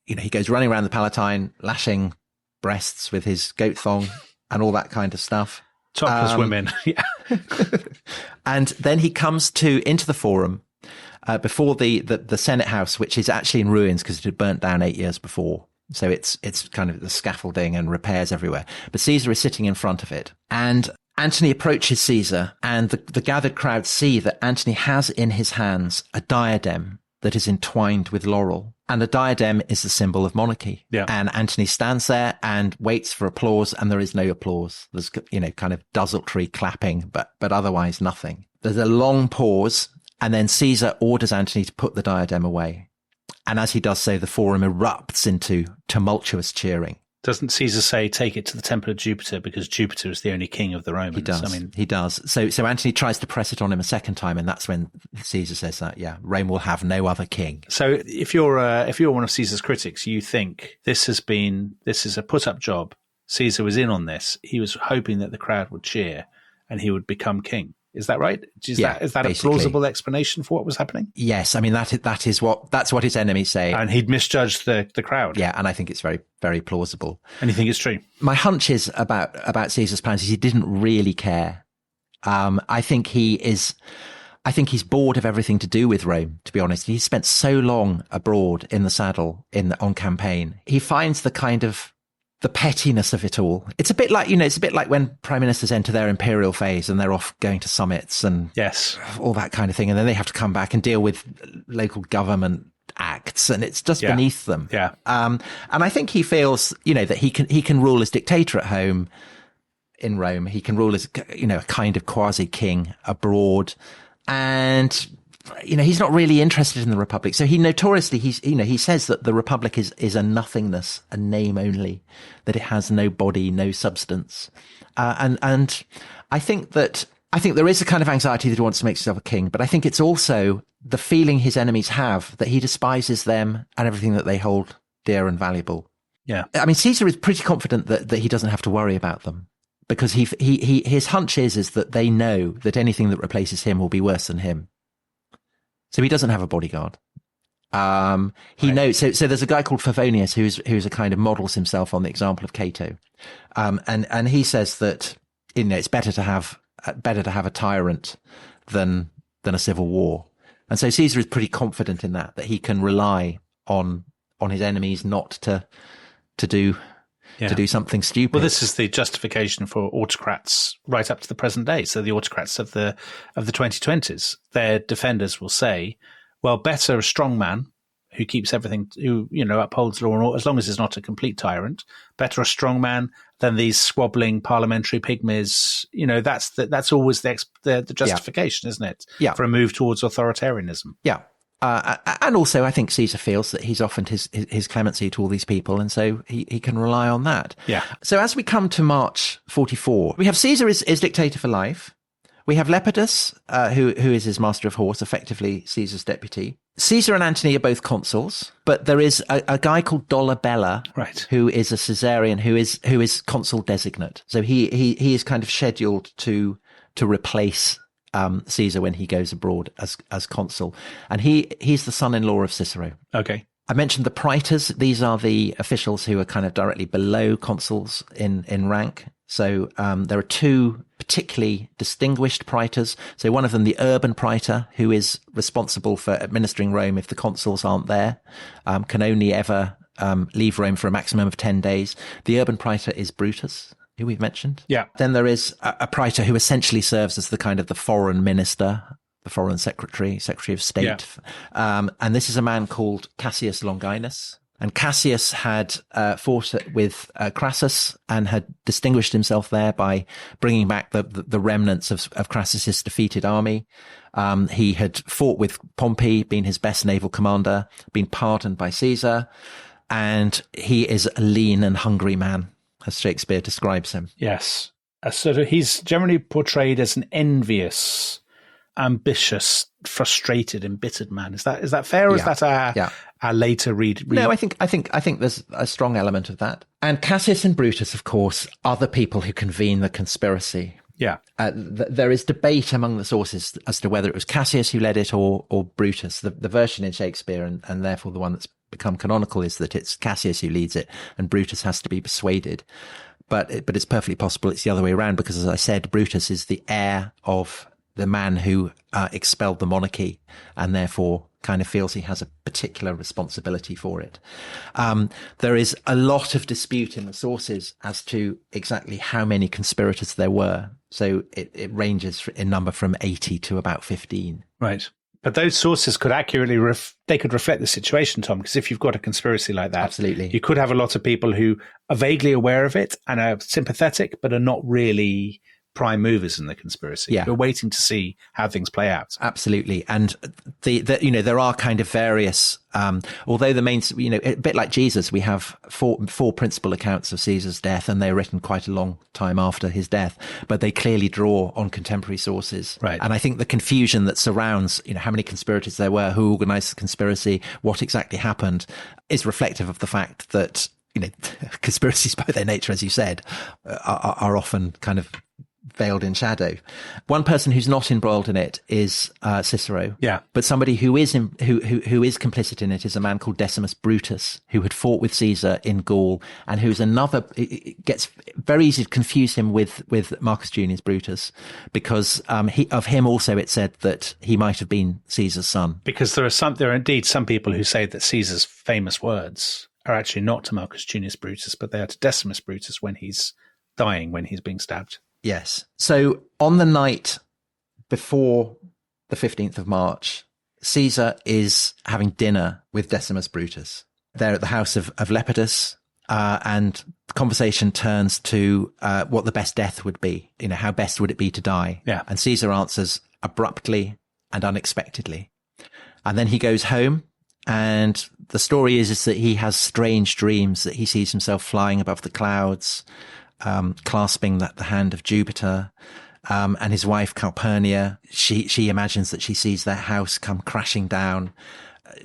he goes running around the Palatine, lashing breasts with his goat thong and all that kind of stuff. Topless women. Yeah. And then he comes into the Forum. Before the Senate House, which is actually in ruins because it had burnt down 8 years before. So it's kind of the scaffolding and repairs everywhere. But Caesar is sitting in front of it. And Antony approaches Caesar, and the gathered crowd see that Antony has in his hands a diadem that is entwined with laurel. And the diadem is the symbol of monarchy. Yeah. And Antony stands there and waits for applause, and there is no applause. There's, kind of desultory clapping, but otherwise nothing. There's a long pause. And then Caesar orders Antony to put the diadem away. And as he does so, the Forum erupts into tumultuous cheering. Doesn't Caesar say, take it to the temple of Jupiter because Jupiter is the only king of the Romans? He does. He does. So Antony tries to press it on him a second time, and that's when Caesar says that, Rome will have no other king. So if you're one of Caesar's critics, you think this is a put-up job. Caesar was in on this. He was hoping that the crowd would cheer and he would become king. Is that right? Is that basically a plausible explanation for what was happening? Yes, I mean that's what his enemies say. And he'd misjudged the crowd. Yeah, and I think it's very, very plausible. And you think it's true? My hunch is about Caesar's plans is he didn't really care. I think he's bored of everything to do with Rome, to be honest. He spent so long abroad in the saddle on campaign. He finds the kind of the pettiness of it all. It's a bit like, when prime ministers enter their imperial phase and they're off going to summits and all that kind of thing. And then they have to come back and deal with local government acts, and it's just beneath them. Yeah. And I think he feels, that he can rule as dictator at home in Rome. He can rule as, a kind of quasi king abroad. And he's not really interested in the Republic. So he notoriously, he says that the Republic is a nothingness, a name only, that it has no body, no substance. And I think there is a kind of anxiety that he wants to make himself a king, but I think it's also the feeling his enemies have that he despises them and everything that they hold dear and valuable. Yeah. I mean, Caesar is pretty confident that he doesn't have to worry about them, because his hunch is that they know that anything that replaces him will be worse than him. So he doesn't have a bodyguard. He knows. So there's a guy called Favonius who's a kind of models himself on the example of Cato, and he says that it's better to have a tyrant than a civil war. And so Caesar is pretty confident in that he can rely on his enemies not to do something stupid. Well, this is the justification for autocrats right up to the present day. So the autocrats of the 2020s, their defenders will say, well, better a strong man who keeps everything, who, upholds law and order, as long as he's not a complete tyrant, better a strong man than these squabbling parliamentary pygmies. That's always the justification, isn't it? Yeah. For a move towards authoritarianism. Yeah. And also, I think Caesar feels that he's offered his clemency to all these people, and so he can rely on that. Yeah. So as we come to March 44, we have Caesar is dictator for life. We have Lepidus, who is his master of horse, effectively Caesar's deputy. Caesar and Antony are both consuls, but there is a guy called Dolabella, right, who is a Caesarian, who is consul designate. So he is kind of scheduled to replace Caesar when he goes abroad as consul, and he's the son-in-law of Cicero. Okay. I mentioned the praetors. These are the officials who are kind of directly below consuls in rank. So there are two particularly distinguished praetors. So one of them, the urban praetor, who is responsible for administering Rome if the consuls aren't there, can only ever leave Rome for a maximum of 10 days. The urban praetor is Brutus, who we've mentioned. Yeah. Then there is a praetor who essentially serves as the kind of the foreign minister, the foreign secretary of state. Yeah. And this is a man called Cassius Longinus. And Cassius had fought with Crassus and had distinguished himself there by bringing back the remnants of Crassus's defeated army. He had fought with Pompey, been his best naval commander, been pardoned by Caesar, and he is a lean and hungry man, as Shakespeare describes him. Yes. He's generally portrayed as an envious, ambitious, frustrated, embittered man. Is that fair, or is that our later read? No, I think there's a strong element of that. And Cassius and Brutus, of course, are the people who convene the conspiracy. Yeah. There is debate among the sources as to whether it was Cassius who led it or Brutus. The version in Shakespeare, and therefore the one that's become canonical, is that it's Cassius who leads it and Brutus has to be persuaded. But it's perfectly possible it's the other way around, because, as I said, Brutus is the heir of the man who expelled the monarchy and therefore kind of feels he has a particular responsibility for it. There is a lot of dispute in the sources as to exactly how many conspirators there were. So it ranges in number from 80 to about 15. Right. But those sources could accurately reflect the situation, Tom, because if you've got a conspiracy like that, absolutely, you could have a lot of people who are vaguely aware of it and are sympathetic, but are not really prime movers in the conspiracy. Yeah. We're waiting to see how things play out. Absolutely. And there are kind of various, although the main, a bit like Jesus, we have four principal accounts of Caesar's death, and they're written quite a long time after his death, but they clearly draw on contemporary sources. Right. And I think the confusion that surrounds, how many conspirators there were, who organized the conspiracy, what exactly happened, is reflective of the fact that, conspiracies by their nature, as you said, are often kind of veiled in shadow. One person who's not embroiled in it is Cicero. Yeah. But somebody who is who is complicit in it is a man called Decimus Brutus, who had fought with Caesar in Gaul, and who's another. It gets very easy to confuse him with Marcus Junius Brutus, because of him also it said that he might have been Caesar's son. Because there are indeed some people who say that Caesar's famous words are actually not to Marcus Junius Brutus, but they are to Decimus Brutus when he's dying, when he's being stabbed. Yes. So on the night before the 15th of March, Caesar is having dinner with Decimus Brutus. They're at the house of Lepidus, and the conversation turns to what the best death would be. How best would it be to die? Yeah. And Caesar answers abruptly and unexpectedly. And then he goes home. And the story is that he has strange dreams, that he sees himself flying above the clouds, clasping the hand of Jupiter, and his wife Calpurnia. She imagines that she sees their house come crashing down.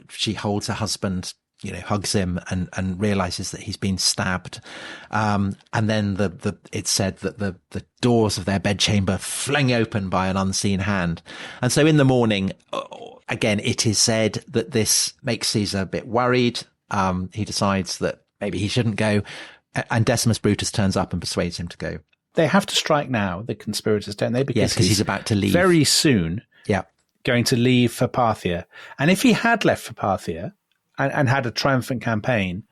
She holds her husband, hugs him, and realizes that he's been stabbed. And then it's said that the doors of their bedchamber fling open by an unseen hand. And so in the morning, again, it is said that this makes Caesar a bit worried. He decides that maybe he shouldn't go. And Decimus Brutus turns up and persuades him to go. They have to strike now, the conspirators, don't they? Because he's about to leave. Very soon, yeah, going to leave for Parthia. And if he had left for Parthia and had a triumphant campaign,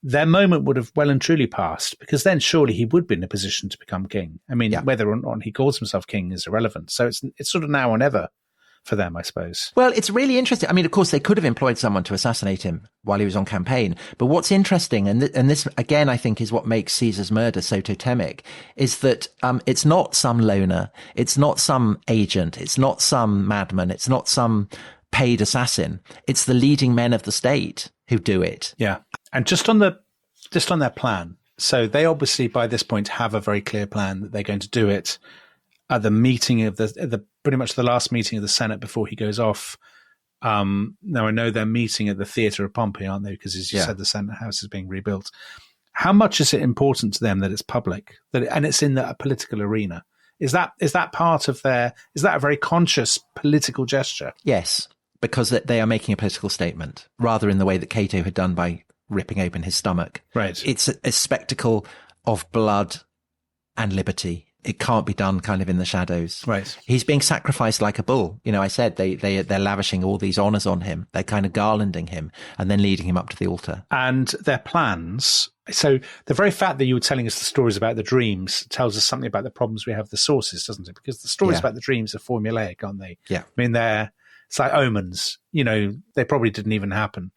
their moment would have well and truly passed, because then surely he would be in a position to become king. I mean, whether or not he calls himself king is irrelevant. So it's sort of now or never for them, I suppose. Well, it's really interesting. I mean, of course, they could have employed someone to assassinate him while he was on campaign. But what's interesting, and this, again, I think is what makes Caesar's murder so totemic, is that it's not some loner. It's not some agent. It's not some madman. It's not some paid assassin. It's the leading men of the state who do it. Yeah. And just on their plan. So they obviously, by this point, have a very clear plan that they're going to do it at the meeting of the pretty much the last meeting of the Senate before he goes off. Now I know they're meeting at the theatre of Pompey, aren't they? Because as you said, the Senate House is being rebuilt. How much is it important to them that it's public, and it's in a political arena? Is that part of is that a very conscious political gesture? Yes, because they are making a political statement, rather in the way that Cato had done by ripping open his stomach. Right. It's a spectacle of blood and liberty. It can't be done kind of in the shadows. Right. He's being sacrificed like a bull. I said they're lavishing all these honors on him. They're kind of garlanding him and then leading him up to the altar. And their plans. So the very fact that you were telling us the stories about the dreams tells us something about the problems we have with the sources, doesn't it? Because the stories about the dreams are formulaic, aren't they? Yeah. I mean, it's like omens. They probably didn't even happen.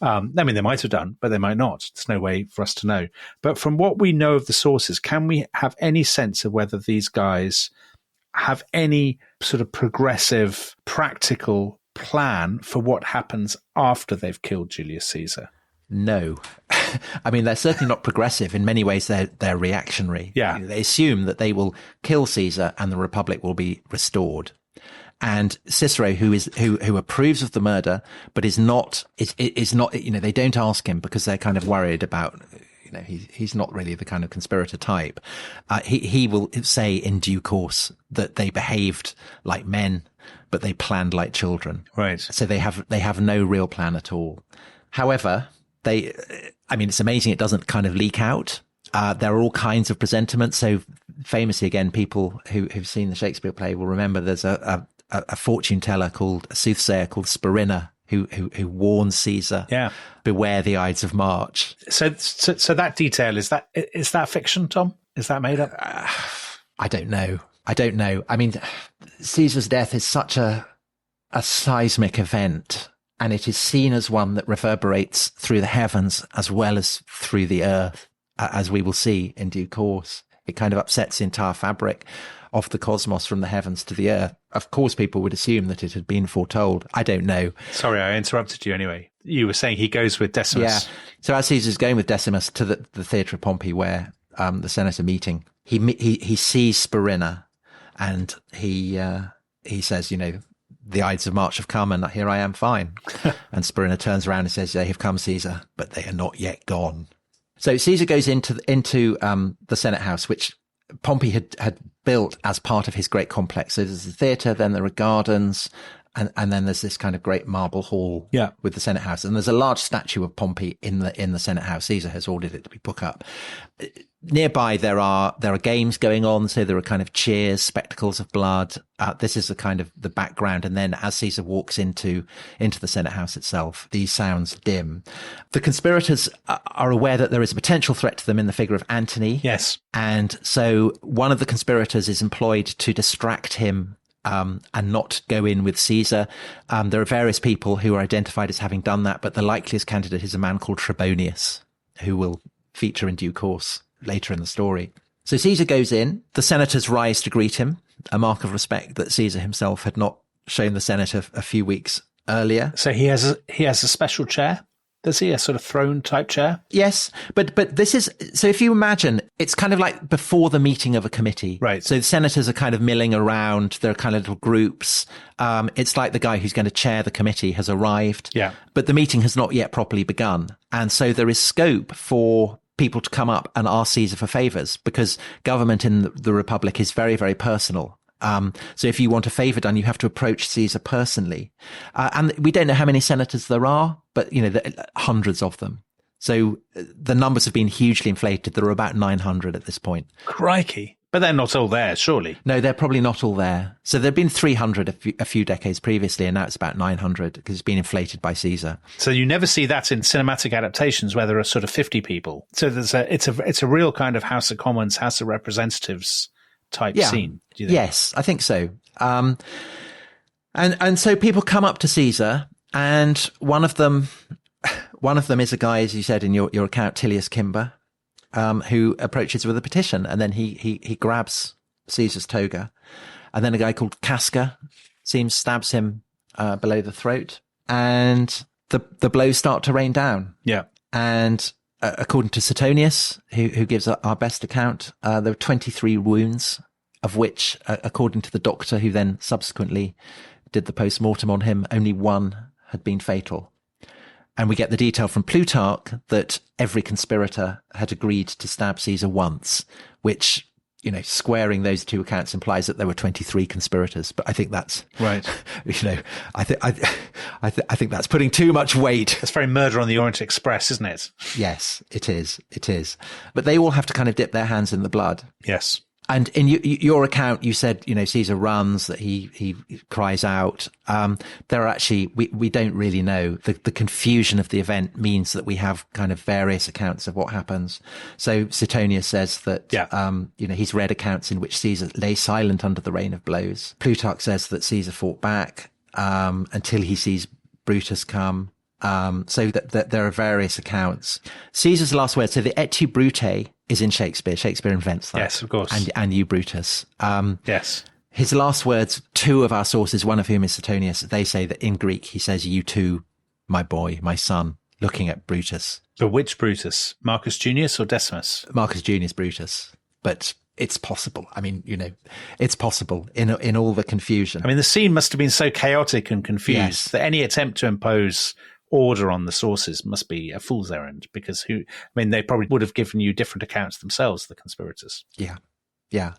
I mean, they might have done, but they might not. There's no way for us to know. But from what we know of the sources, can we have any sense of whether these guys have any sort of progressive, practical plan for what happens after they've killed Julius Caesar? No. I mean, they're certainly not progressive. In many ways, they're reactionary. Yeah. They assume that they will kill Caesar and the Republic will be restored. And Cicero, who approves of the murder, but is not, they don't ask him because they're kind of worried about, he's not really the kind of conspirator type. He will say in due course that they behaved like men, but they planned like children. Right. So they have no real plan at all. However, it's amazing it doesn't kind of leak out. There are all kinds of presentiments. So famously, again, people who've seen the Shakespeare play will remember there's a fortune teller a soothsayer called Spurinna who warns Caesar, beware the Ides of March. So that detail, is that fiction, Tom? Is that made up? I don't know. I mean, Caesar's death is such a seismic event, and it is seen as one that reverberates through the heavens as well as through the earth, as we will see in due course. It kind of upsets the entire fabric of the cosmos from the heavens to the earth. Of course, people would assume that it had been foretold. I don't know. Sorry, I interrupted you anyway. You were saying he goes with Decimus. Yeah. So as Caesar's going with Decimus to the theatre of Pompey, where the Senate are meeting, he sees Spurinna, and he says, the Ides of March have come, and here I am fine. And Spurinna turns around and says, they have come, Caesar, but they are not yet gone. So Caesar goes into the Senate House, which Pompey had built as part of his great complex. So there's the theatre, then there are gardens, and then there's this kind of great marble hall with the Senate House. And there's a large statue of Pompey in the Senate House. Caesar has ordered it to be put up. Nearby, there are games going on. So there are kind of cheers, spectacles of blood. This is the kind of the background. And then as Caesar walks into the Senate House itself, these sounds dim. The conspirators are aware that there is a potential threat to them in the figure of Antony. Yes. And so one of the conspirators is employed to distract him and not go in with Caesar. There are various people who are identified as having done that, but the likeliest candidate is a man called Trebonius, who will feature in due course later in the story. So Caesar goes in. The senators rise to greet him, a mark of respect that Caesar himself had not shown the Senate a few weeks earlier. So he has a special chair. Does he? A sort of throne type chair? Yes. But this is, so if you imagine, it's kind of like before the meeting of a committee. Right. So the senators are kind of milling around. They're kind of little groups. It's like the guy who's going to chair the committee has arrived. Yeah. But the meeting has not yet properly begun. And so there is scope for people to come up and ask Caesar for favors, because government in the Republic is very, very personal. So if you want a favor done, you have to approach Caesar personally. And we don't know how many senators there are, but, hundreds of them. So the numbers have been hugely inflated. There are about 900 at this point. Crikey. But they're not all there, surely. No, they're probably not all there. So there have been 300 a few decades previously, and now it's about 900 because it's been inflated by Caesar. So you never see that in cinematic adaptations where there are sort of 50 people. So it's a real kind of House of Commons, House of Representatives type scene. Do you think? Yes, I think so. And so people come up to Caesar, and one of them is a guy, as you said in your account, Tullius Cimber, who approaches with a petition, and then he grabs Caesar's toga, and then a guy called Casca stabs him below the throat, and the blows start to rain down. Yeah. And according to Suetonius, who gives our best account, there were 23 wounds, of which, according to the doctor who then subsequently did the post-mortem on him, only one had been fatal. And we get the detail from Plutarch that every conspirator had agreed to stab Caesar once, which, squaring those two accounts implies that there were 23 conspirators. But I think that's right. I think that's putting too much weight. It's very Murder on the Orient Express, isn't it? Yes, it is. It is. But they all have to kind of dip their hands in the blood. Yes. And in your account, you said, Caesar runs, that he cries out. There are actually, we don't really know. The confusion of the event means that we have kind of various accounts of what happens. So Suetonius says that, he's read accounts in which Caesar lay silent under the rain of blows. Plutarch says that Caesar fought back, until he sees Brutus come. So that there are various accounts. Caesar's last word, so the et tu Brute is in Shakespeare. Shakespeare invents that. Yes, of course. And you Brutus. Yes. His last words, two of our sources, one of whom is Suetonius, they say that in Greek he says, "You too, my boy, my son," looking at Brutus. But which Brutus? Marcus Junius or Decimus? Marcus Junius Brutus. But it's possible. I mean, it's possible in all the confusion. I mean, the scene must have been so chaotic and confused that any attempt to impose order on the sources must be a fool's errand, because they probably would have given you different accounts themselves, the conspirators. Yeah. Yeah.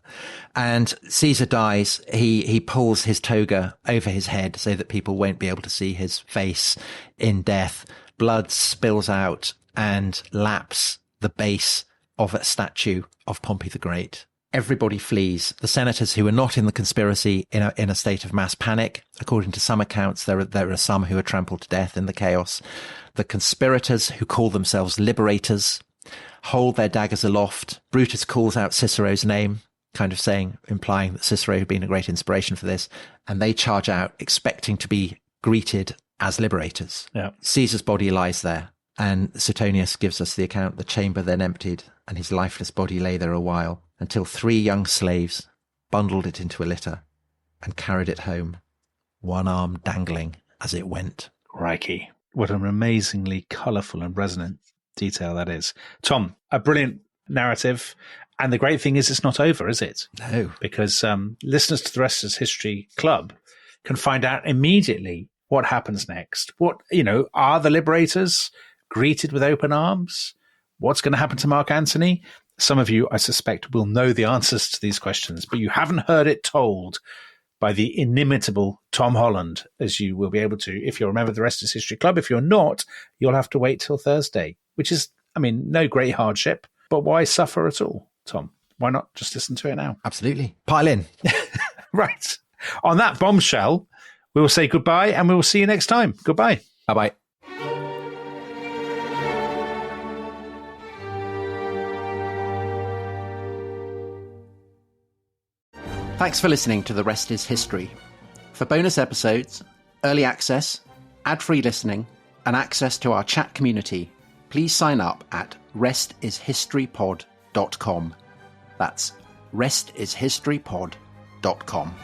And Caesar dies. He pulls his toga over his head so that people won't be able to see his face in death. Blood spills out and laps the base of a statue of Pompey the Great. Everybody flees. The senators who are not in the conspiracy in a state of mass panic. According to some accounts, there are some who are trampled to death in the chaos. The conspirators, who call themselves liberators, hold their daggers aloft. Brutus calls out Cicero's name, kind of implying that Cicero had been a great inspiration for this. And they charge out, expecting to be greeted as liberators. Yeah. Caesar's body lies there. And Suetonius gives us the account: the chamber then emptied, and his lifeless body lay there a while, until 3 young slaves bundled it into a litter and carried it home, one arm dangling as it went. Crikey. What an amazingly colourful and resonant detail that is. Tom, a brilliant narrative. And the great thing is it's not over, is it? No. Because listeners to the Rest is History Club can find out immediately what happens next. What, are the liberators greeted with open arms? What's going to happen to Mark Antony? Some of you, I suspect, will know the answers to these questions, but you haven't heard it told by the inimitable Tom Holland, as you will be able to if you're a member of the Rest is History Club. If you're not, you'll have to wait till Thursday, which is, no great hardship, but why suffer at all, Tom? Why not just listen to it now? Absolutely. Pile in. Right. On that bombshell, we will say goodbye and we will see you next time. Goodbye. Bye-bye. Thanks for listening to The Rest is History. For bonus episodes, early access, ad-free listening, and access to our chat community, please sign up at restishistorypod.com. That's restishistorypod.com.